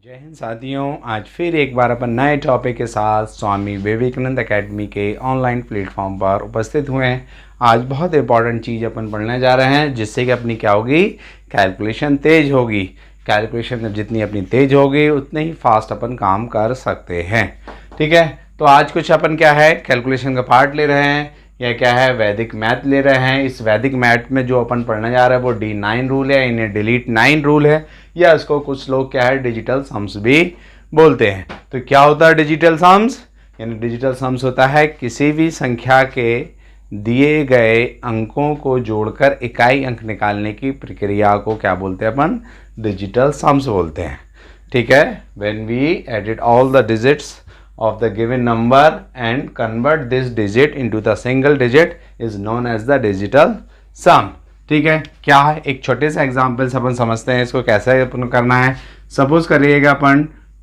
जय हिंद साथियों, आज फिर एक बार अपन नए टॉपिक के साथ स्वामी विवेकानंद एकेडमी के ऑनलाइन प्लेटफॉर्म पर उपस्थित हुए हैं। आज बहुत इंपॉर्टेंट चीज़ अपन पढ़ने जा रहे हैं जिससे कि अपनी क्या होगी, कैलकुलेशन तेज होगी। कैलकुलेशन जितनी अपनी तेज होगी उतने ही फास्ट अपन काम कर सकते हैं। ठीक है, तो आज कुछ अपन क्या है, कैलकुलेशन का पार्ट ले रहे हैं या क्या है, वैदिक मैथ ले रहे हैं। इस वैदिक मैथ में जो अपन पढ़ने जा रहे हैं वो D9 रूल है, इन्हें डिलीट 9 रूल है, या इसको कुछ लोग क्या है डिजिटल सम्स भी बोलते हैं। तो क्या होता है डिजिटल सम्स, यानी डिजिटल सम्स होता है किसी भी संख्या के दिए गए अंकों को जोड़कर इकाई अंक निकालने की प्रक्रिया को क्या बोलते हैं अपन, डिजिटल सम्स बोलते हैं। ठीक है, when we edit all the digits of the given number and convert this digit into the single digit is known as the digital sum। ठीक है, क्या है, एक छोटे से एग्जाम्पल से अपन समझते हैं इसको कैसे अपन करना है। सपोज करिएगा अपन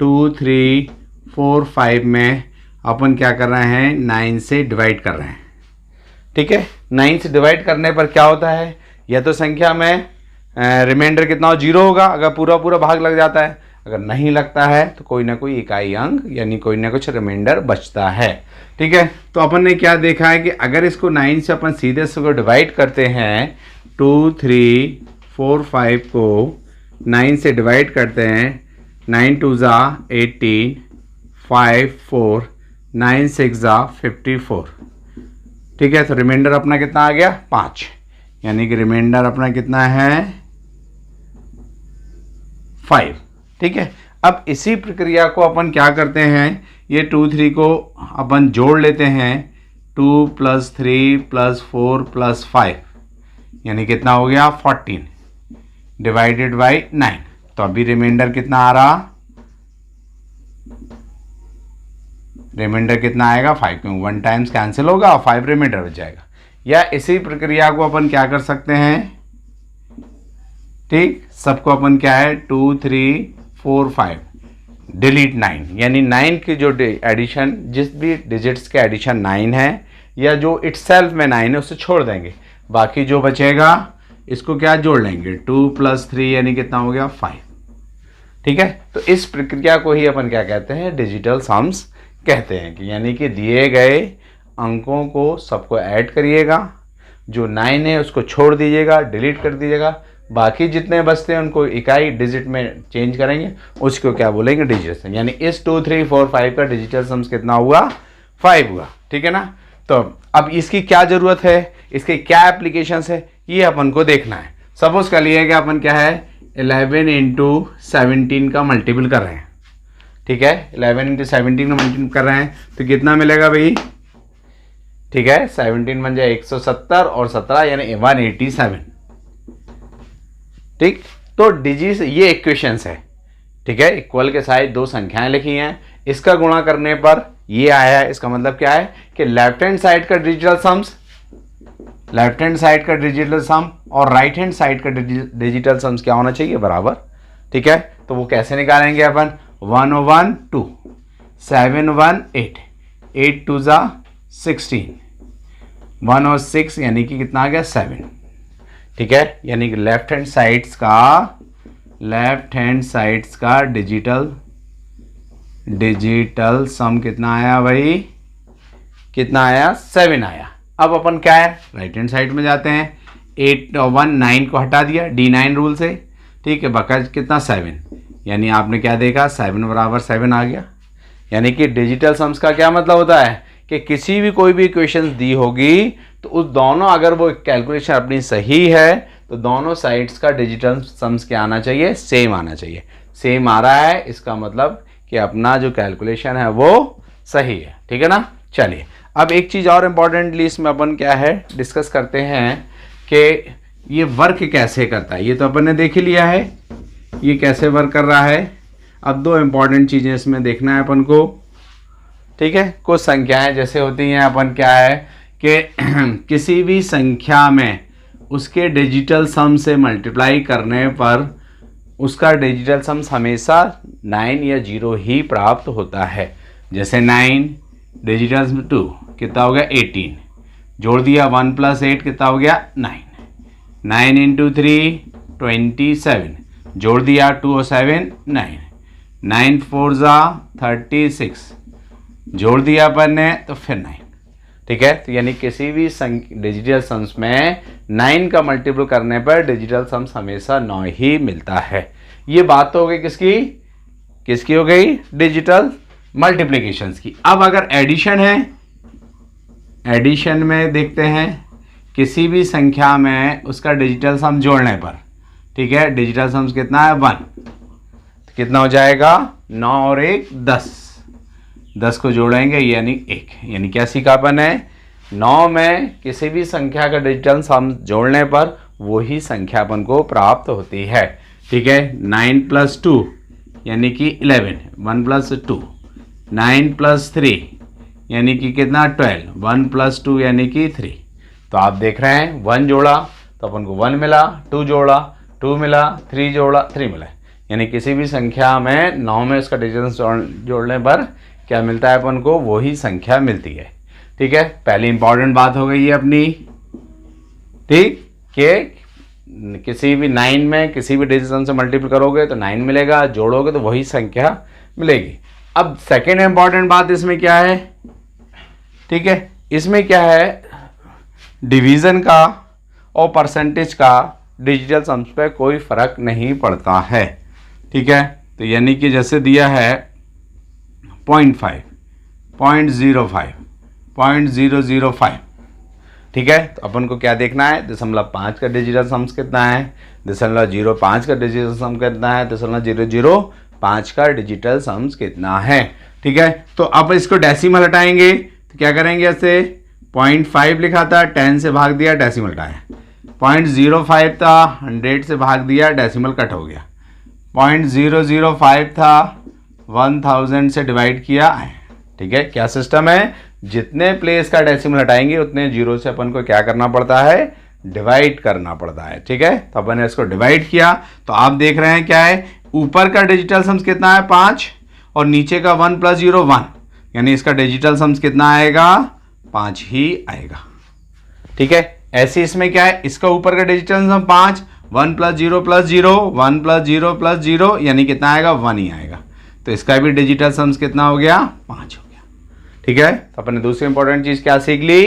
2, 3, 4, 5 में अपन क्या कर रहे हैं, 9 से डिवाइड कर रहे हैं। ठीक है, 9 से डिवाइड करने पर क्या होता है, या तो संख्या में रिमाइंडर कितना हो, 0 होगा अगर पूरा पूरा भाग लग जाता है। अगर नहीं लगता है तो कोई ना कोई इकाई अंक यानी कोई ना कुछ रिमाइंडर बचता है। ठीक है, तो अपन ने क्या देखा है कि अगर इसको 9 से अपन सीधे इसको डिवाइड करते हैं, 2, 3, 4, 5 को 9 से डिवाइड करते हैं, 9 2 ज़ा 18, 5 4, 9 6 ज़ा 54। ठीक है, तो रिमाइंडर अपना कितना आ गया, 5, यानी कि रिमाइंडर अपना कितना है, 5। ठीक है, अब इसी प्रक्रिया को अपन क्या करते हैं, ये 2, 3 को अपन जोड़ लेते हैं, 2 + 3 + 4 + 5, यानी कितना हो गया 14 डिवाइडेड बाई 9। तो अभी रिमाइंडर कितना आ रहा, रिमाइंडर कितना आएगा 5, क्योंकि 1 टाइम्स कैंसिल होगा और 5 रिमाइंडर बच जाएगा। या इसी प्रक्रिया को अपन क्या कर सकते हैं, ठीक, सबको अपन क्या है 2, 3, 4, 5 डिलीट 9, यानी 9 की जो एडिशन, जिस भी डिजिट्स के एडिशन 9 है या जो इटसेल्फ में 9 है उसे छोड़ देंगे, बाकी जो बचेगा इसको क्या जोड़ लेंगे, 2 + 3 यानी कितना हो गया 5। ठीक है, तो इस प्रक्रिया को ही अपन क्या कहते हैं, डिजिटल सम्स कहते हैं कि यानी कि दिए गए अंकों को सबको ऐड करिएगा, जो 9 है उसको छोड़ दीजिएगा, डिलीट कर दीजिएगा, बाकी जितने बचते हैं उनको इकाई डिजिट में चेंज करेंगे, उसको क्या बोलेंगे, डिजिट। यानी इस 2, 3, 4, 5 का डिजिटल सम्स कितना हुआ, 5 हुआ। ठीक है ना, तो अब इसकी क्या ज़रूरत है, इसके क्या एप्लीकेशंस है, ये अपन को देखना है। सपोज कर लिए कि अपन क्या है 11 × 17 का मल्टीपल कर रहे हैं। ठीक है, 11 × 17 का मल्टीपल कर रहे हैं तो कितना मिलेगा भाई, ठीक है, 17 बन जाए 170 और 17 यानी 187। ठीक, तो डिजिट ये इक्वेशंस है। ठीक है, इक्वल के साइड दो संख्याएं लिखी हैं, इसका गुणा करने पर ये आया है। इसका मतलब क्या है कि लेफ्ट हैंड साइड का digital sums, left hand side का डिजिटल सम और राइट हैंड साइड का डिजिटल सम्स क्या होना चाहिए, बराबर। ठीक है, तो वो कैसे निकालेंगे अपन, 1 1 2, 7 1 8, 8 2 ज़ा 16, 1 और 6 यानी कि कितना आ गया 7। ठीक है, यानी कि लेफ्ट हैंड साइड्स का डिजिटल सम कितना आया भाई, कितना आया 7 आया। अब अपन क्या है राइट हैंड साइड में जाते हैं, 8 और 1 9 को हटा दिया D9 रूल से। ठीक है, बका कितना 7, यानी आपने क्या देखा 7 बराबर 7 आ गया। यानी कि डिजिटल सम्स का क्या मतलब होता है कि किसी भी कोई भी इक्वेशन दी होगी तो उस दोनों, अगर वो कैलकुलेशन अपनी सही है तो दोनों साइड्स का डिजिटल सम्स क्या आना चाहिए, सेम आना चाहिए। सेम आ रहा है, इसका मतलब कि अपना जो कैलकुलेशन है वो सही है। ठीक है ना, चलिए अब एक चीज़ और इम्पॉर्टेंटली इसमें अपन क्या है डिस्कस करते हैं कि ये वर्क कैसे करता है। ये तो अपन ने देख ही लिया है ये कैसे वर्क कर रहा है। अब दो इम्पॉर्टेंट चीज़ें इसमें देखना है अपन को। ठीक है, कुछ संख्याएं जैसे होती हैं, अपन क्या है कि किसी भी संख्या में उसके डिजिटल सम से मल्टीप्लाई करने पर उसका डिजिटल सम्स हमेशा 9 या 0 ही प्राप्त होता है। जैसे 9 डिजिटल 2 कितना हो गया 18, जोड़ दिया 1 + 8 कितना हो गया 9, 9 × 3 27, जोड़ दिया 2 और 7 9, 9 4 जा 36, जोड़ दिया अपन ने तो फिर 9। ठीक है, तो यानी किसी भी डिजिटल सम्स में 9 का मल्टीपल करने पर डिजिटल सम्स हमेशा 9 ही मिलता है। ये बात तो हो गई किसकी हो गई, डिजिटल मल्टीप्लिकेशंस की। अब अगर एडिशन है, एडिशन में देखते हैं किसी भी संख्या में उसका डिजिटल सम जोड़ने पर, ठीक है, डिजिटल सम्स कितना है 1, तो कितना हो जाएगा 9 और 1 10, 10 को जोड़ेंगे यानी 1। यानी क्या सीखा अपन है, 9 में किसी भी संख्या का डिजिटल सम जोड़ने पर वही संख्या अपन को प्राप्त होती है। ठीक है, 9 + 2 यानी कि 11, 1 + 2, 9 + 3 यानी कि कितना 12, 1 + 2 यानी कि 3। तो आप देख रहे हैं 1 जोड़ा तो अपन को 1 मिला, 2 जोड़ा 2 मिला, 3 जोड़ा 3 मिला। यानी किसी भी संख्या में 9 में उसका डिजिटल जोड़ने पर क्या मिलता है अपन को, वही संख्या मिलती है। ठीक है, पहली इंपॉर्टेंट बात हो गई है अपनी, ठीक, कि किसी भी 9 में किसी भी डिजिटल से मल्टीपल करोगे तो 9 मिलेगा, जोड़ोगे तो वही संख्या मिलेगी। अब सेकेंड इंपॉर्टेंट बात इसमें क्या है, ठीक है, इसमें क्या है, डिवीजन का और परसेंटेज का डिजिटल सम्स पे कोई फर्क नहीं पड़ता है। ठीक है, तो यानी कि जैसे दिया है 0.5, 0.05, 0.005, ठीक है, तो अपन को क्या देखना है, 0.5 का डिजिटल सम्स कितना है, 0.05 का डिजिटल सम कितना है, 0.005 का डिजिटल सम्स कितना है। ठीक है, तो अब इसको डेसिमल हटाएंगे तो क्या करेंगे, ऐसे 0.5 लिखा था, 10 से भाग दिया, डेसिमल हटाया, 0.05 था, 100 से भाग दिया, डेसिमल कट हो गया, 0.005 था, 1000 से डिवाइड किया। ठीक है, क्या सिस्टम है, जितने प्लेस का डेसिमल हटाएंगे उतने जीरो से अपन को क्या करना पड़ता है, डिवाइड करना पड़ता है। ठीक है, तो अपन ने इसको डिवाइड किया तो आप देख रहे हैं क्या है, ऊपर का डिजिटल सम्स कितना है 5 और नीचे का 1 + 0 1, यानी इसका डिजिटल सम्स कितना आएगा, 5 ही आएगा। ठीक है, ऐसे इसमें क्या है, इसका ऊपर का डिजिटल सम 5, 1 + 0 + 0, 1 + 0 + 0 यानी कितना आएगा, 1 ही आएगा। तो इसका भी डिजिटल सम्स कितना हो गया, 5 हो गया। ठीक है, तो अपन ने दूसरी इंपॉर्टेंट चीज क्या सीख ली,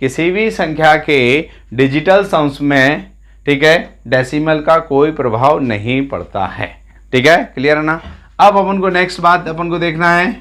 किसी भी संख्या के डिजिटल सम्स में, ठीक है, डेसिमल का कोई प्रभाव नहीं पड़ता है। ठीक है, क्लियर है ना। अब अपन को नेक्स्ट बात अपन को देखना है,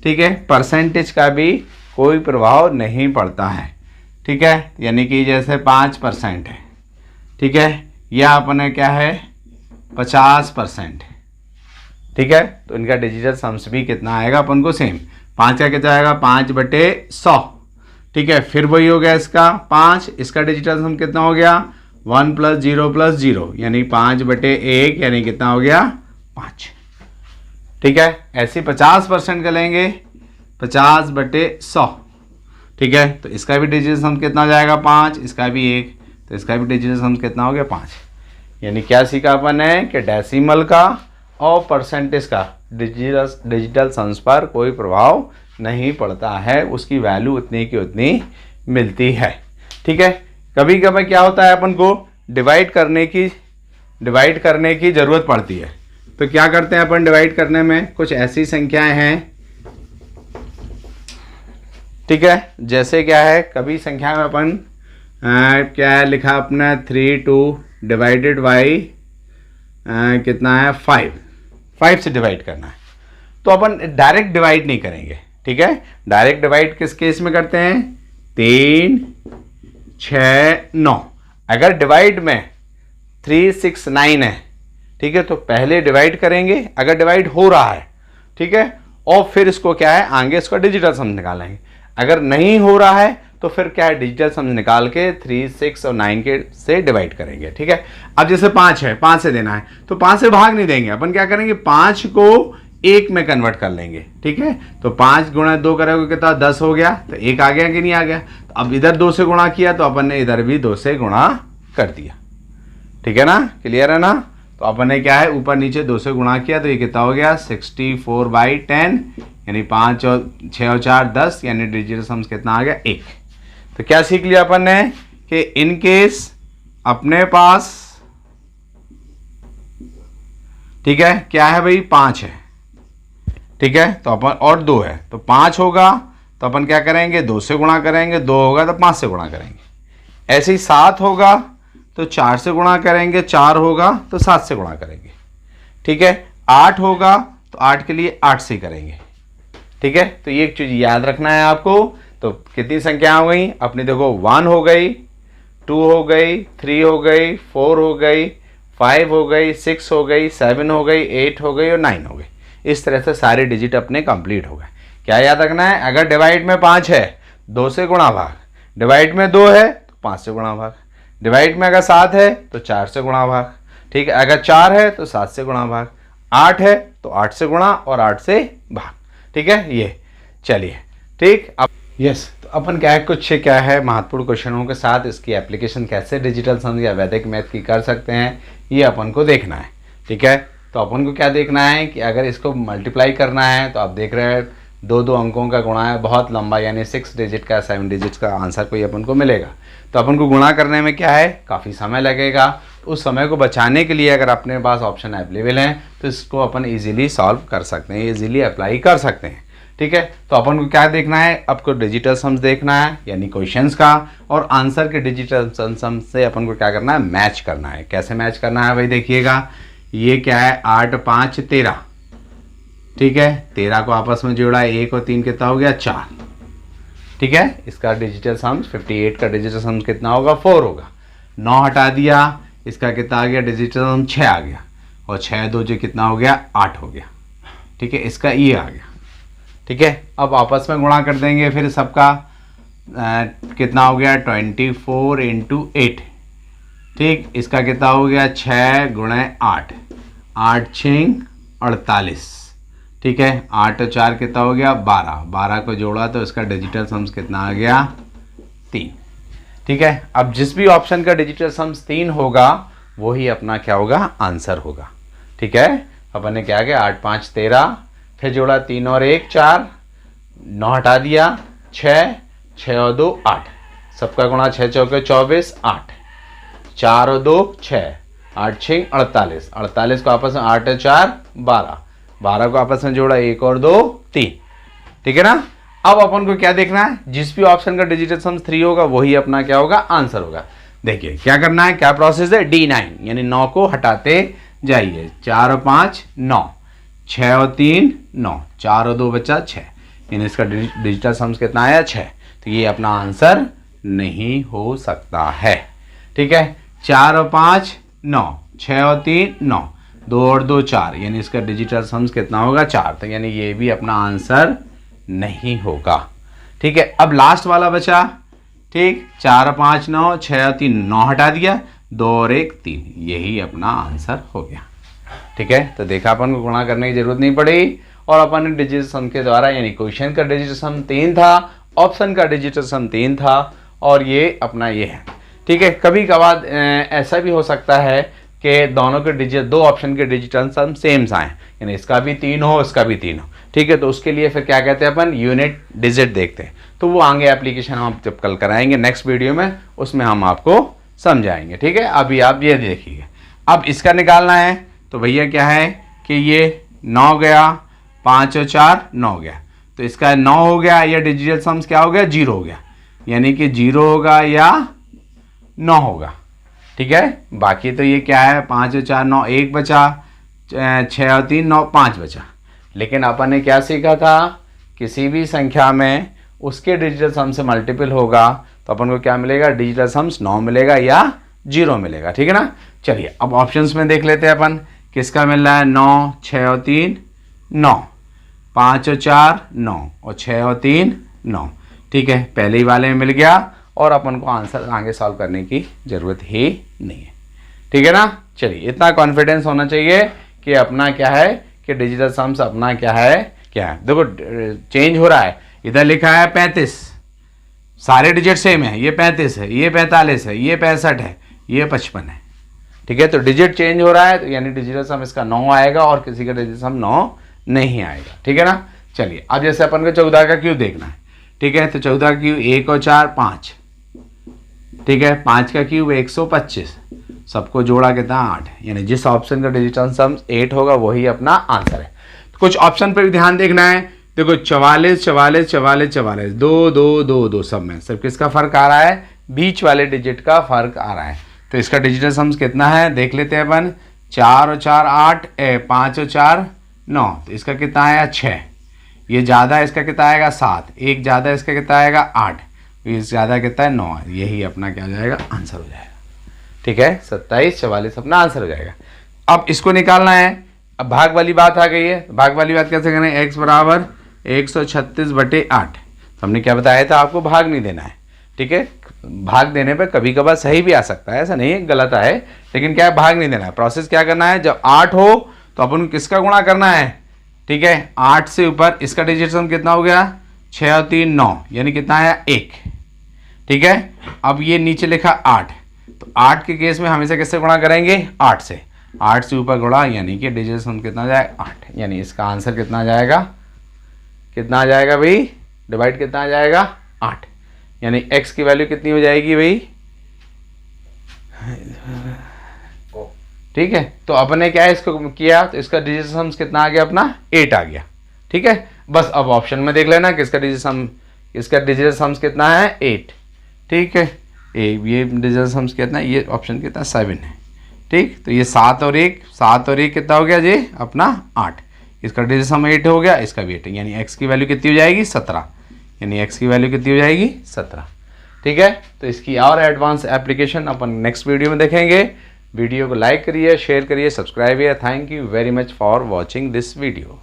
ठीक है, परसेंटेज का भी कोई प्रभाव नहीं पड़ता है। ठीक है, यानी कि जैसे 5% है, ठीक है, यह अपने क्या है 50%। ठीक है, तो इनका डिजिटल सम्स भी कितना आएगा अपन को, सेम 5 का कितना आएगा, 5/100। ठीक है, फिर वही हो गया इसका 5, इसका डिजिटल सम कितना हो गया, 1 + 0 + 0 यानी 5/1 यानी कितना हो गया 5। ठीक है, ऐसे 50% का लेंगे 50/100। ठीक है, तो इसका भी डिजिटल सम कितना हो जाएगा 5, इसका भी 1, तो इसका भी डिजिटल सम कितना हो गया 5। यानी क्या सीखा अपन ने कि डेसिमल का और परसेंटेज का डिजिटल सम्स पर कोई प्रभाव नहीं पड़ता है, उसकी वैल्यू उतनी की उतनी मिलती है। ठीक है, कभी कभी क्या होता है अपन को डिवाइड करने की ज़रूरत पड़ती है, तो क्या करते हैं अपन डिवाइड करने में, कुछ ऐसी संख्याएं हैं, ठीक है, जैसे क्या है, कभी संख्या में अपन क्या है लिखा अपना 3/2 डिवाइडेड बाई कितना है 5 से डिवाइड करना है, तो अपन डायरेक्ट डिवाइड नहीं करेंगे। ठीक है, डायरेक्ट डिवाइड किस केस में करते हैं, 3 6 9। अगर डिवाइड में 3 6 9 है, ठीक है, तो पहले डिवाइड करेंगे अगर डिवाइड हो रहा है, ठीक है, और फिर इसको क्या है आगे इसका डिजिटल सम निकालेंगे। अगर नहीं हो रहा है तो फिर क्या है डिजिटल सम निकाल के 3 6 और 9 के से डिवाइड करेंगे। ठीक है, अब जैसे 5 है, 5 से देना है तो 5 से भाग नहीं देंगे, अपन क्या करेंगे 5 को 1 में कन्वर्ट कर लेंगे। ठीक है, तो 5 × 2 करोगे कितना 10 हो गया, तो 1 आ गया कि नहीं आ गया। तो अब इधर 2 से गुणा किया तो अपन ने इधर भी 2 से गुणा कर दिया। ठीक है ना, क्लियर है ना। तो अपन ने क्या है ऊपर नीचे 2 से गुणा किया तो ये कितना हो गया 64/10 यानी 5 और 6 और 4 10 यानी डिजिटल सम्स कितना आ गया 1। तो क्या सीख लिया अपन ने कि इन केस अपने पास, ठीक है, क्या है भाई 5 है, ठीक है, तो अपन और 2 है तो 5 होगा, तो अपन क्या करेंगे 2 से गुणा करेंगे, 2 होगा तो 5 से गुणा करेंगे। ऐसे ही 7 होगा तो 4 से गुणा करेंगे, 4 होगा तो 7 से गुणा करेंगे। ठीक है, 8 होगा तो 8 के लिए 8 से करेंगे। ठीक है, तो ये एक चीज याद रखना है आपको। तो कितनी संख्या हो गई अपनी, देखो 1 हो गई, 2 हो गई, 3 हो गई, 4 हो गई, 5 हो गई, 6 हो गई, 7 हो गई, 8 हो गई और 9 हो गई। इस तरह से सारे डिजिट अपने कंप्लीट हो गए। क्या याद रखना है, अगर डिवाइड में 5 है 2 से गुणा भाग, डिवाइड में 2 है तो 5 से गुणा भाग, डिवाइड में अगर 7 है तो 4 से गुणा भाग। ठीक है, अगर 4 है तो 7 से गुणा भाग, 8 है तो 8 से गुणा और 8 से भाग। ठीक है, ये चलिए ठीक। अब यस, तो अपन क्या है कुछ क्या है महत्वपूर्ण क्वेश्चनों के साथ इसकी एप्लीकेशन कैसे डिजिटल सम या वैदिक मैथ की कर सकते हैं ये अपन को देखना है। ठीक है, तो अपन को क्या देखना है कि अगर इसको मल्टीप्लाई करना है तो आप देख रहे हैं 2 अंकों का गुणा है, बहुत लंबा, यानी 6 डिजिट का 7 डिजिट्स का आंसर कोई अपन को मिलेगा। तो अपन को गुणा करने में क्या है काफ़ी समय लगेगा। तो उस समय को बचाने के लिए अगर अपने पास ऑप्शन अवेलेबल हैं तो इसको अपन इजीली सॉल्व कर सकते हैं, इजीली अप्लाई कर सकते हैं। ठीक है, तो अपन को क्या देखना है, आपको डिजिटल सम्स देखना है यानी क्वेश्चंस का, और आंसर के डिजिटल सम्स से अपन को क्या करना है मैच करना है। कैसे मैच करना है भाई देखिएगा, ये क्या है 8 5 13। ठीक है, 13 को आपस में जोड़ा, 1 और 3 कितना हो गया 4। ठीक है, इसका डिजिटल सम्स 58 का डिजिटल सम्स कितना होगा 4 होगा। 9 हटा दिया, इसका कितना आ गया डिजिटल सम्स 6 आ गया, और 6 2 जो कितना हो गया 8 हो गया। ठीक है, इसका ये आ गया। ठीक है, अब आपस में गुणा कर देंगे, फिर सबका कितना हो गया 24 × 8। ठीक, इसका कितना हो गया 6 × 8, 8 6 48। ठीक है, 8 और 4 कितना हो गया 12, 12 को जोड़ा तो इसका डिजिटल सम्स कितना आ गया 3। ठीक है, अब जिस भी ऑप्शन का डिजिटल सम्स 3 होगा वही अपना क्या होगा आंसर होगा। ठीक है, अपन ने क्या किया 8 5 13, फिर जोड़ा 3 और 1 4, 9 हटा दिया 6, 6 और 2 8, सबका गुणा 6 चौके 24 8, 4 और 2 6, 8 6 48, 48 को आपस में 8 और 4 12, 12 को आपस में जोड़ा 1 और 2 3। ठीक है ना, अब अपन को क्या देखना है, जिस भी ऑप्शन का डिजिटल सम्स 3 होगा वही अपना क्या होगा आंसर होगा। देखिए क्या करना है, क्या प्रोसेस है, D9 यानी 9 को हटाते जाइए, 4 और 5 9, 6 और 3 9, 4 और 2 बचा 6, यानी इसका डिजिटल सम्स कितना आया 6। तो ये अपना आंसर नहीं हो सकता है। ठीक है, 4 और 5 9, 6 और 3 9, 2 और 2 4, यानी इसका डिजिटल सम्स कितना होगा 4। तो यानी ये भी अपना आंसर नहीं होगा। ठीक है, अब लास्ट वाला बचा। ठीक, 4 और 5 9, 6 और 3 9 हटा दिया, 2 और 1 3, यही अपना आंसर हो गया। ठीक है, तो देखा अपन को गुणा करने की जरूरत नहीं पड़ी, और अपन ने डिजिटल सम के द्वारा यानी क्वेश्चन का डिजिटल सम 3 था, ऑप्शन का डिजिटल सम 3 था, और ये अपना ये है। ठीक है, कभी कभार ऐसा भी हो सकता है कि दोनों के डिजिटल 2 ऑप्शन के डिजिटल सम सेम आए, यानी इसका भी 3 हो इसका भी 3 हो। ठीक है, तो उसके लिए फिर क्या कहते हैं अपन यूनिट डिजिट देखते हैं, तो वो आगे एप्लीकेशन हम जब कल कराएंगे नेक्स्ट वीडियो में, उसमें हम आपको समझाएंगे। ठीक है, अभी आप ये देखिए, अब इसका निकालना है तो भैया क्या है कि ये 9 गया, 5 और 4 9 गया, तो इसका 9 हो गया, या डिजिटल सम्स क्या हो गया 0 हो गया, यानी कि 0 होगा या 9 होगा। ठीक है, बाकी तो ये क्या है 5 और 4 9, 1 बचा, 6 और 3 9 5 बचा। लेकिन अपन ने क्या सीखा था, किसी भी संख्या में उसके डिजिटल सम से मल्टीपल होगा तो अपन को क्या मिलेगा डिजिटल सम्स 9 मिलेगा या 0 मिलेगा। ठीक है ना, चलिए अब ऑप्शंस में देख लेते हैं अपन किसका मिल रहा है 9 6 और 3 9, 5 और 4 9, और 6 और 3 9। ठीक है, पहले ही वाले में मिल गया, और अपन को आंसर आगे सॉल्व करने की ज़रूरत ही नहीं है। ठीक है ना, चलिए इतना कॉन्फिडेंस होना चाहिए कि अपना क्या है कि डिजिटल सम्स अपना क्या है देखो चेंज हो रहा है। इधर लिखा है 35, सारे डिजिट सेम है, ये 35 है, ये 45 है, ये 65 है, ये 55 है। ठीक है, तो डिजिट चेंज हो रहा है, तो यानी डिजिटल सम इसका 9 आएगा और किसी का डिजिटल सम 9 नहीं आएगा। ठीक है ना, चलिए अब जैसे अपन को 14 का क्यूब देखना है। ठीक है, तो 14 का क्यूब 1 और 4 5। ठीक है, 5 का क्यूब 125, सबको जोड़ा कितना 8, यानी जिस ऑप्शन का डिजिटल सम 8 होगा वही अपना आंसर है। तो कुछ ऑप्शन पर भी ध्यान देखना है। देखो 44 44 44 44 2 2 2 2 सब में सिर्फ किसका फर्क आ रहा है, बीच वाले डिजिट का फर्क आ रहा है। तो इसका डिजिटल सम्स कितना है देख लेते हैं अपन। 4 और 4 8, 5 और 4 9, तो इसका कितना आया 6। ये ज़्यादा है, इसका कितना आएगा 7। एक ज़्यादा, इसका कितना आएगा 8। ये ज़्यादा कितना है 9। यही अपना क्या हो जाएगा, आंसर हो जाएगा। ठीक है, 27 44 अपना आंसर हो जाएगा। अब इसको निकालना है। अब भाग वाली बात आ गई है। भाग वाली बात कैसे करें, x बराबर 136/8। तो हमने क्या बताया था, आपको भाग नहीं देना है। ठीक है, भाग देने पे कभी कभार सही भी आ सकता है, ऐसा नहीं है गलत आए, लेकिन क्या है भाग नहीं देना है। प्रोसेस क्या करना है, जब 8 हो तो अपन किसका गुणा करना है। ठीक है, 8 से ऊपर इसका डिजिट सम कितना हो गया, 6 और 3 9, यानी कितना आया 1। ठीक है, अब ये नीचे लिखा 8, तो 8 के केस में हमेशा किससे गुणा करेंगे, 8 से। 8 से ऊपर गुणा यानी कि डिजिट सम कितना जाएगा 8, यानी इसका आंसर कितना आ जाएगा, कितना आ जाएगा भाई, डिवाइड कितना आ जाएगा 8, यानी x की वैल्यू कितनी हो जाएगी भाई। ठीक है, तो अपने क्या है इसको किया, तो इसका डिजिट सम्स कितना आ गया अपना 8 आ गया। ठीक है, बस अब ऑप्शन में देख लेना कि इसका डिजिटल सम्स कितना है 8। ठीक है, ये डिजिटल सम्स कितना है, ये ऑप्शन कितना 7 है। ठीक, तो ये 7 और 1 कितना हो गया जी अपना 8। इसका डिजिटल सम 8 हो गया, इसका भी 8 है, यानी x की वैल्यू कितनी हो जाएगी 17, यानी x की वैल्यू कितनी हो जाएगी 17। ठीक है, तो इसकी और एडवांस एप्लीकेशन अपन नेक्स्ट वीडियो में देखेंगे। वीडियो को लाइक करिए, शेयर करिए, सब्सक्राइब करिए। Thank you very much for watching this video.